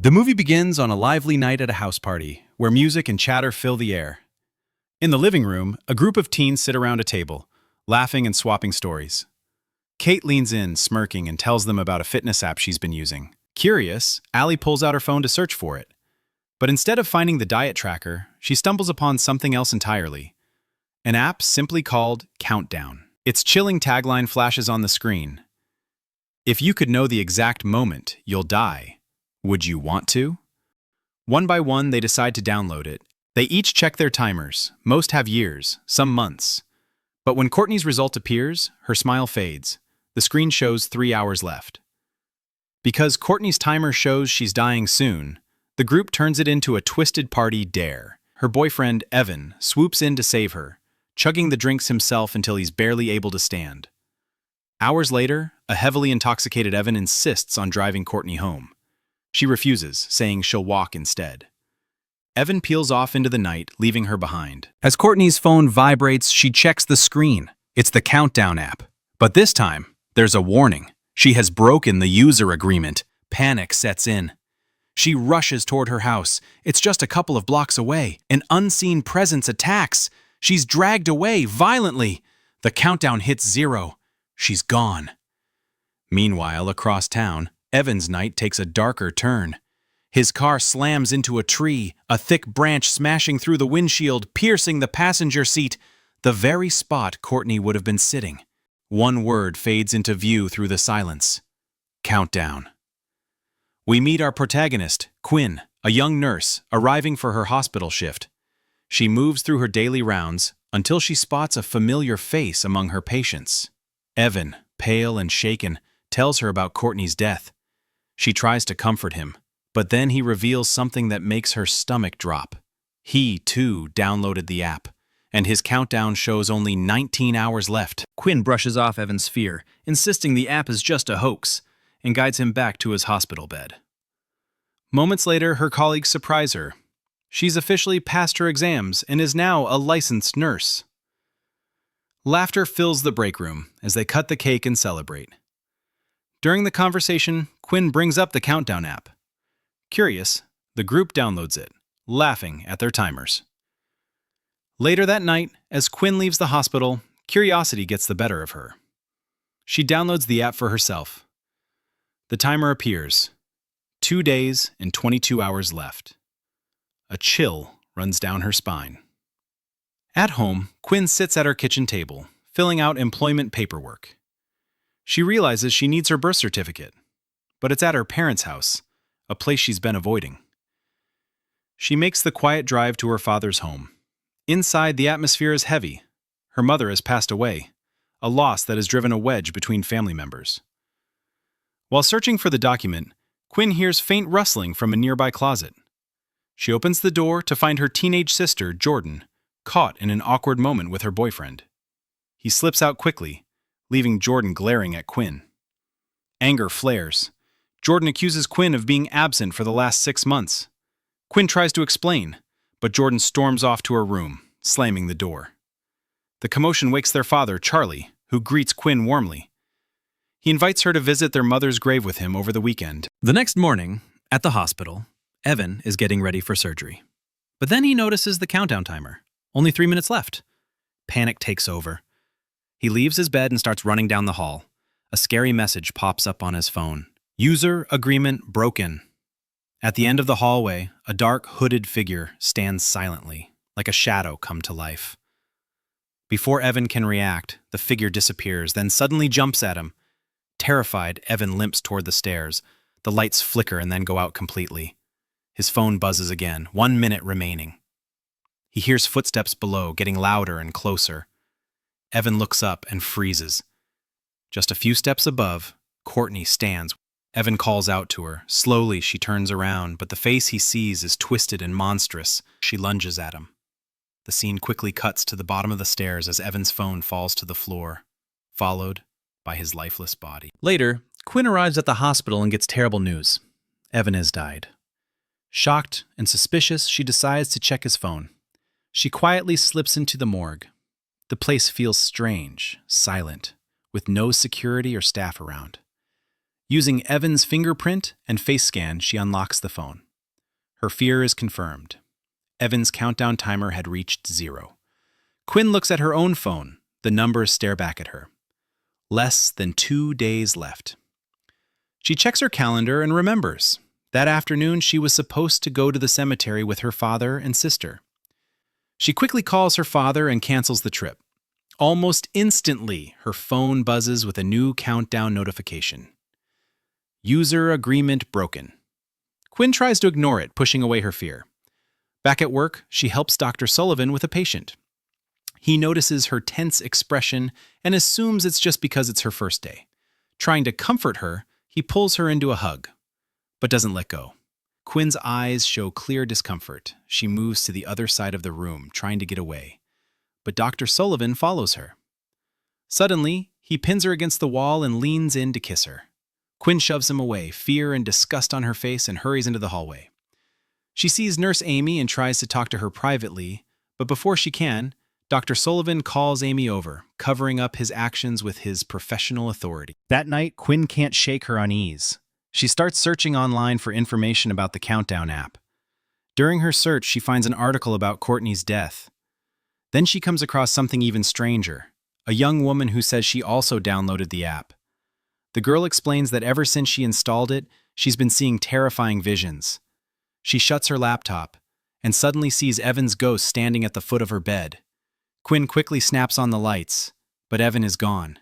The movie begins on a lively night at a house party, where music and chatter fill the air. In the living room, a group of teens sit around a table, laughing and swapping stories. Kate leans in, smirking, and tells them about a fitness app she's been using. Curious, Allie pulls out her phone to search for it. But instead of finding the diet tracker, she stumbles upon something else entirely. An app simply called Countdown. Its chilling tagline flashes on the screen. If you could know the exact moment you'll die, would you want to? One by one, they decide to download it. They each check their timers. Most have years, some months. But when Courtney's result appears, her smile fades. The screen shows 3 hours left. Because Courtney's timer shows she's dying soon, the group turns it into a twisted party dare. Her boyfriend, Evan, swoops in to save her, chugging the drinks himself until he's barely able to stand. Hours later, a heavily intoxicated Evan insists on driving Courtney home. She refuses, saying she'll walk instead. Evan peels off into the night, leaving her behind. As Courtney's phone vibrates, she checks the screen. It's the Countdown app. But this time, there's a warning. She has broken the user agreement. Panic sets in. She rushes toward her house. It's just a couple of blocks away. An unseen presence attacks. She's dragged away violently. The countdown hits 0. She's gone. Meanwhile, across town, Evan's night takes a darker turn. His car slams into a tree, a thick branch smashing through the windshield, piercing the passenger seat, the very spot Courtney would have been sitting. One word fades into view through the silence. Countdown. We meet our protagonist, Quinn, a young nurse, arriving for her hospital shift. She moves through her daily rounds until she spots a familiar face among her patients. Evan, pale and shaken, tells her about Courtney's death. She tries to comfort him, but then he reveals something that makes her stomach drop. He, too, downloaded the app, and his countdown shows only 19 hours left. Quinn brushes off Evan's fear, insisting the app is just a hoax, and guides him back to his hospital bed. Moments later, her colleagues surprise her. She's officially passed her exams and is now a licensed nurse. Laughter fills the break room as they cut the cake and celebrate. During the conversation, Quinn brings up the Countdown app. Curious, the group downloads it, laughing at their timers. Later that night, as Quinn leaves the hospital, curiosity gets the better of her. She downloads the app for herself. The timer appears. 2 days and 22 hours left. A chill runs down her spine. At home, Quinn sits at her kitchen table, filling out employment paperwork. She realizes she needs her birth certificate, but it's at her parents' house, a place she's been avoiding. She makes the quiet drive to her father's home. Inside, the atmosphere is heavy. Her mother has passed away, a loss that has driven a wedge between family members. While searching for the document, Quinn hears faint rustling from a nearby closet. She opens the door to find her teenage sister, Jordan, caught in an awkward moment with her boyfriend. He slips out quickly, leaving Jordan glaring at Quinn. Anger flares. Jordan accuses Quinn of being absent for the last 6 months. Quinn tries to explain, but Jordan storms off to her room, slamming the door. The commotion wakes their father, Charlie, who greets Quinn warmly. He invites her to visit their mother's grave with him over the weekend. The next morning, at the hospital, Evan is getting ready for surgery. But then he notices the countdown timer. Only 3 minutes left. Panic takes over. He leaves his bed and starts running down the hall. A scary message pops up on his phone. User agreement broken. At the end of the hallway, a dark, hooded figure stands silently, like a shadow come to life. Before Evan can react, the figure disappears, then suddenly jumps at him. Terrified, Evan limps toward the stairs. The lights flicker and then go out completely. His phone buzzes again, 1 minute remaining. He hears footsteps below, getting louder and closer. Evan looks up and freezes. Just a few steps above, Courtney stands. Evan calls out to her. Slowly, she turns around, but the face he sees is twisted and monstrous. She lunges at him. The scene quickly cuts to the bottom of the stairs as Evan's phone falls to the floor, followed by his lifeless body. Later, Quinn arrives at the hospital and gets terrible news. Evan has died. Shocked and suspicious, she decides to check his phone. She quietly slips into the morgue. The place feels strange, silent, with no security or staff around. Using Evan's fingerprint and face scan, she unlocks the phone. Her fear is confirmed. Evan's countdown timer had reached 0. Quinn looks at her own phone. The numbers stare back at her. Less than 2 days left. She checks her calendar and remembers. That afternoon, she was supposed to go to the cemetery with her father and sister. She quickly calls her father and cancels the trip. Almost instantly, her phone buzzes with a new countdown notification. User agreement broken. Quinn tries to ignore it, pushing away her fear. Back at work, she helps Dr. Sullivan with a patient. He notices her tense expression and assumes it's just because it's her first day. Trying to comfort her, he pulls her into a hug, but doesn't let go. Quinn's eyes show clear discomfort. She moves to the other side of the room, trying to get away. But Dr. Sullivan follows her. Suddenly, he pins her against the wall and leans in to kiss her. Quinn shoves him away, fear and disgust on her face, and hurries into the hallway. She sees Nurse Amy and tries to talk to her privately, but before she can, Dr. Sullivan calls Amy over, covering up his actions with his professional authority. That night, Quinn can't shake her unease. She starts searching online for information about the Countdown app. During her search, she finds an article about Courtney's death. Then she comes across something even stranger, a young woman who says she also downloaded the app. The girl explains that ever since she installed it, she's been seeing terrifying visions. She shuts her laptop and suddenly sees Evan's ghost standing at the foot of her bed. Quinn quickly snaps on the lights, but Evan is gone.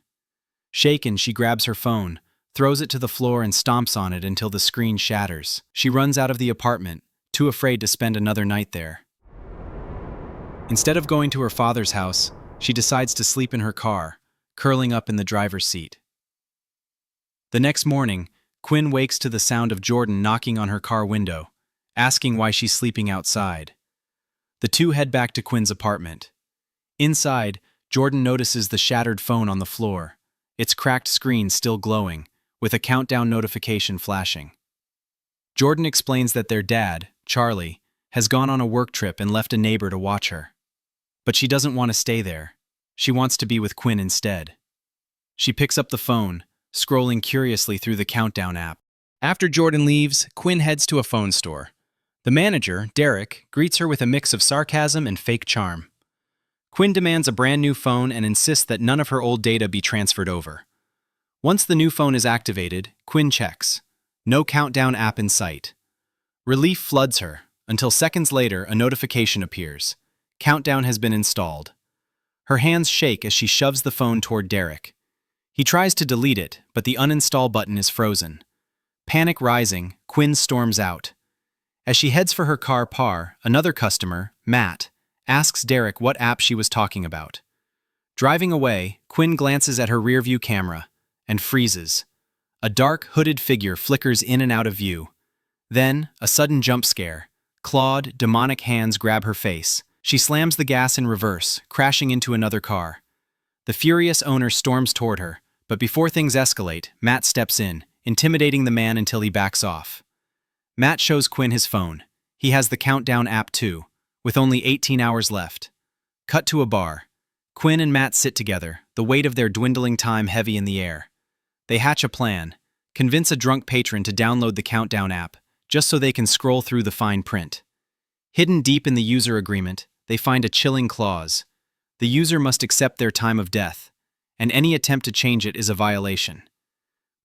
Shaken, she grabs her phone, throws it to the floor and stomps on it until the screen shatters. She runs out of the apartment, too afraid to spend another night there. Instead of going to her father's house, she decides to sleep in her car, curling up in the driver's seat. The next morning, Quinn wakes to the sound of Jordan knocking on her car window, asking why she's sleeping outside. The two head back to Quinn's apartment. Inside, Jordan notices the shattered phone on the floor, its cracked screen still glowing, with a countdown notification flashing. Jordan explains that their dad, Charlie, has gone on a work trip and left a neighbor to watch her. But she doesn't want to stay there. She wants to be with Quinn instead. She picks up the phone, scrolling curiously through the Countdown app. After Jordan leaves, Quinn heads to a phone store. The manager, Derek, greets her with a mix of sarcasm and fake charm. Quinn demands a brand new phone and insists that none of her old data be transferred over. Once the new phone is activated, Quinn checks. No Countdown app in sight. Relief floods her, until seconds later a notification appears. Countdown has been installed. Her hands shake as she shoves the phone toward Derek. He tries to delete it, but the uninstall button is frozen. Panic rising, Quinn storms out. As she heads for her car par, another customer, Matt, asks Derek what app she was talking about. Driving away, Quinn glances at her rearview camera and freezes. A dark, hooded figure flickers in and out of view. Then, a sudden jump scare. Clawed, demonic hands grab her face. She slams the gas in reverse, crashing into another car. The furious owner storms toward her, but before things escalate, Matt steps in, intimidating the man until he backs off. Matt shows Quinn his phone. He has the Countdown app too, with only 18 hours left. Cut to a bar. Quinn and Matt sit together, the weight of their dwindling time heavy in the air. They hatch a plan, convince a drunk patron to download the Countdown app, just so they can scroll through the fine print. Hidden deep in the user agreement, they find a chilling clause. The user must accept their time of death, and any attempt to change it is a violation.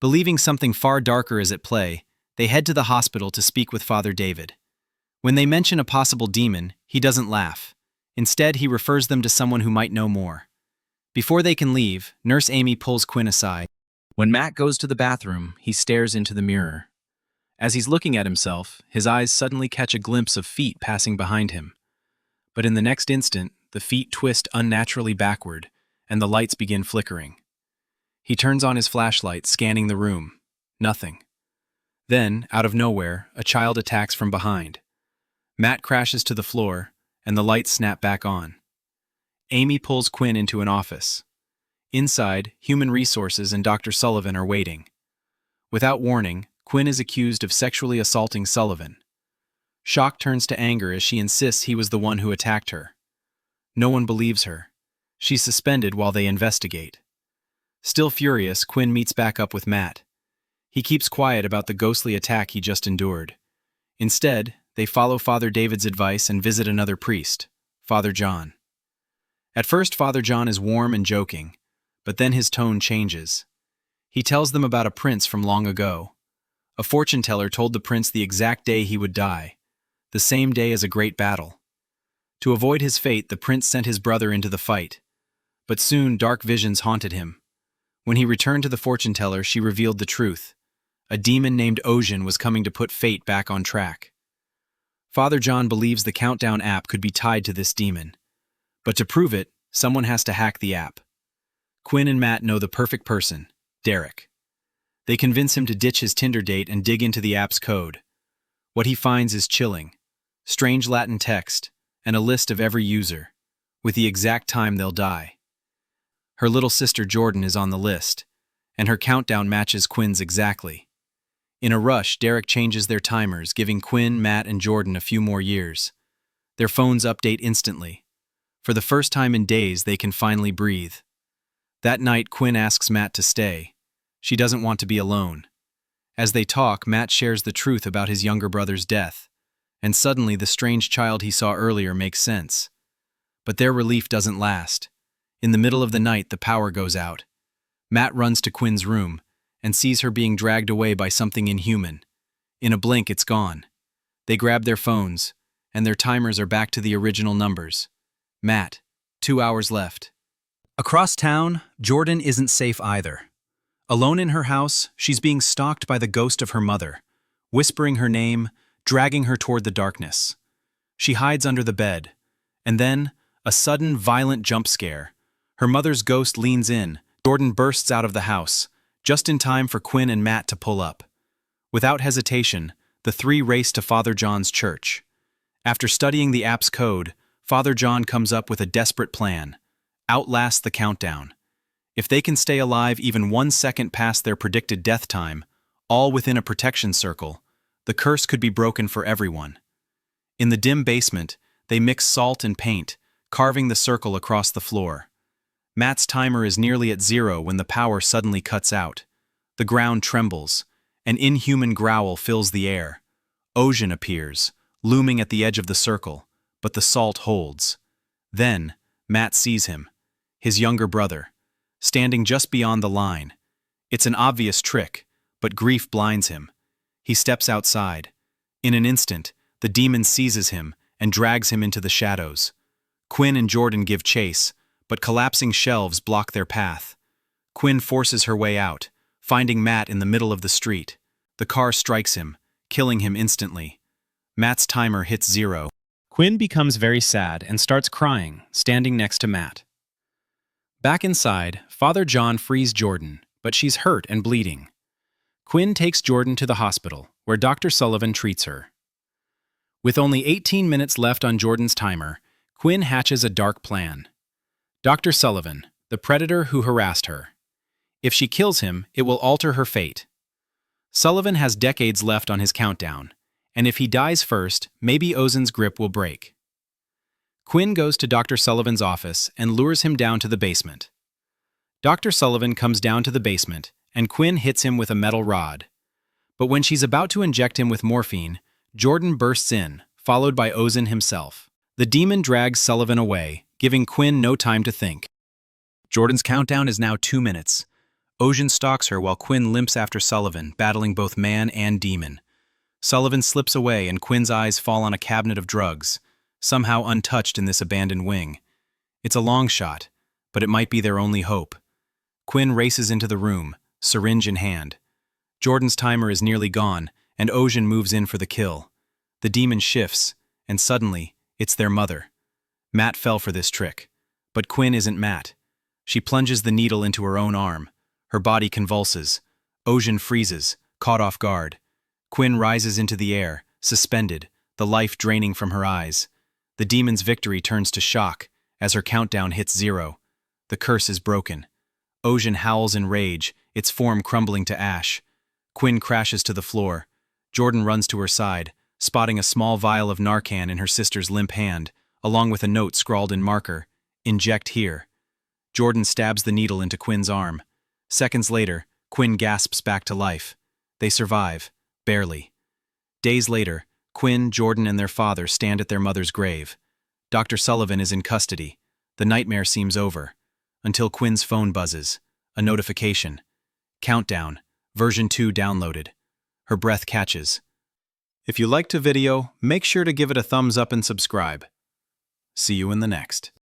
Believing something far darker is at play, they head to the hospital to speak with Father David. When they mention a possible demon, he doesn't laugh. Instead, he refers them to someone who might know more. Before they can leave, Nurse Amy pulls Quinn aside. When Matt goes to the bathroom, he stares into the mirror. As he's looking at himself, his eyes suddenly catch a glimpse of feet passing behind him. But in the next instant, the feet twist unnaturally backward, and the lights begin flickering. He turns on his flashlight, scanning the room. Nothing. Then, out of nowhere, a child attacks from behind. Matt crashes to the floor, and the lights snap back on. Amy pulls Quinn into an office. Inside, Human Resources and Dr. Sullivan are waiting. Without warning, Quinn is accused of sexually assaulting Sullivan. Shock turns to anger as she insists he was the one who attacked her. No one believes her. She's suspended while they investigate. Still furious, Quinn meets back up with Matt. He keeps quiet about the ghostly attack he just endured. Instead, they follow Father David's advice and visit another priest, Father John. At first, Father John is warm and joking, but then his tone changes. He tells them about a prince from long ago. A fortune teller told the prince the exact day he would die, the same day as a great battle. To avoid his fate, the prince sent his brother into the fight. But soon, dark visions haunted him. When he returned to the fortune teller, she revealed the truth. A demon named Ocean was coming to put fate back on track. Father John believes the Countdown app could be tied to this demon. But to prove it, someone has to hack the app. Quinn and Matt know the perfect person, Derek. They convince him to ditch his Tinder date and dig into the app's code. What he finds is chilling. Strange Latin text, and a list of every user, with the exact time they'll die. Her little sister Jordan is on the list, and her countdown matches Quinn's exactly. In a rush, Derek changes their timers, giving Quinn, Matt, and Jordan a few more years. Their phones update instantly. For the first time in days, they can finally breathe. That night, Quinn asks Matt to stay. She doesn't want to be alone. As they talk, Matt shares the truth about his younger brother's death, and suddenly the strange child he saw earlier makes sense. But their relief doesn't last. In the middle of the night, the power goes out. Matt runs to Quinn's room and sees her being dragged away by something inhuman. In a blink, it's gone. They grab their phones, and their timers are back to the original numbers. Matt, 2 hours left. Across town, Jordan isn't safe either. Alone in her house, she's being stalked by the ghost of her mother, whispering her name, dragging her toward the darkness. She hides under the bed, and then, a sudden, violent jump scare. Her mother's ghost leans in. Jordan bursts out of the house, just in time for Quinn and Matt to pull up. Without hesitation, the three race to Father John's church. After studying the app's code, Father John comes up with a desperate plan: outlast the countdown. If they can stay alive even 1 second past their predicted death time, all within a protection circle, the curse could be broken for everyone. In the dim basement, they mix salt and paint, carving the circle across the floor. Matt's timer is nearly at 0 when the power suddenly cuts out. The ground trembles. An inhuman growl fills the air. Ocean appears, looming at the edge of the circle, but the salt holds. Then, Matt sees him, his younger brother, standing just beyond the line. It's an obvious trick, but grief blinds him. He steps outside. In an instant, the demon seizes him and drags him into the shadows. Quinn and Jordan give chase, but collapsing shelves block their path. Quinn forces her way out, finding Matt in the middle of the street. The car strikes him, killing him instantly. Matt's timer hits 0. Quinn becomes very sad and starts crying, standing next to Matt. Back inside, Father John frees Jordan, but she's hurt and bleeding. Quinn takes Jordan to the hospital, where Dr. Sullivan treats her. With only 18 minutes left on Jordan's timer, Quinn hatches a dark plan. Dr. Sullivan, the predator who harassed her. If she kills him, it will alter her fate. Sullivan has decades left on his countdown, and if he dies first, maybe Ozen's grip will break. Quinn goes to Dr. Sullivan's office and lures him down to the basement. Dr. Sullivan comes down to the basement, and Quinn hits him with a metal rod. But when she's about to inject him with morphine, Jordan bursts in, followed by Ozen himself. The demon drags Sullivan away, giving Quinn no time to think. Jordan's countdown is now 2 minutes. Ozen stalks her while Quinn limps after Sullivan, battling both man and demon. Sullivan slips away and Quinn's eyes fall on a cabinet of drugs, somehow untouched in this abandoned wing. It's a long shot, but it might be their only hope. Quinn races into the room, syringe in hand. Jordan's timer is nearly gone, and Ozen moves in for the kill. The demon shifts, and suddenly, it's their mother. Matt fell for this trick. But Quinn isn't Matt. She plunges the needle into her own arm. Her body convulses. Ozen freezes, caught off guard. Quinn rises into the air, suspended, the life draining from her eyes. The demon's victory turns to shock as her countdown hits 0. The curse is broken. Ozen howls in rage, its form crumbling to ash. Quinn crashes to the floor. Jordan runs to her side, spotting a small vial of Narcan in her sister's limp hand, along with a note scrawled in marker, "Inject here." Jordan stabs the needle into Quinn's arm. Seconds later, Quinn gasps back to life. They survive, barely. Days later, Quinn, Jordan, and their father stand at their mother's grave. Dr. Sullivan is in custody. The nightmare seems over. Until Quinn's phone buzzes. A notification. Countdown. Version 2 downloaded. Her breath catches. If you liked the video, make sure to give it a thumbs up and subscribe. See you in the next.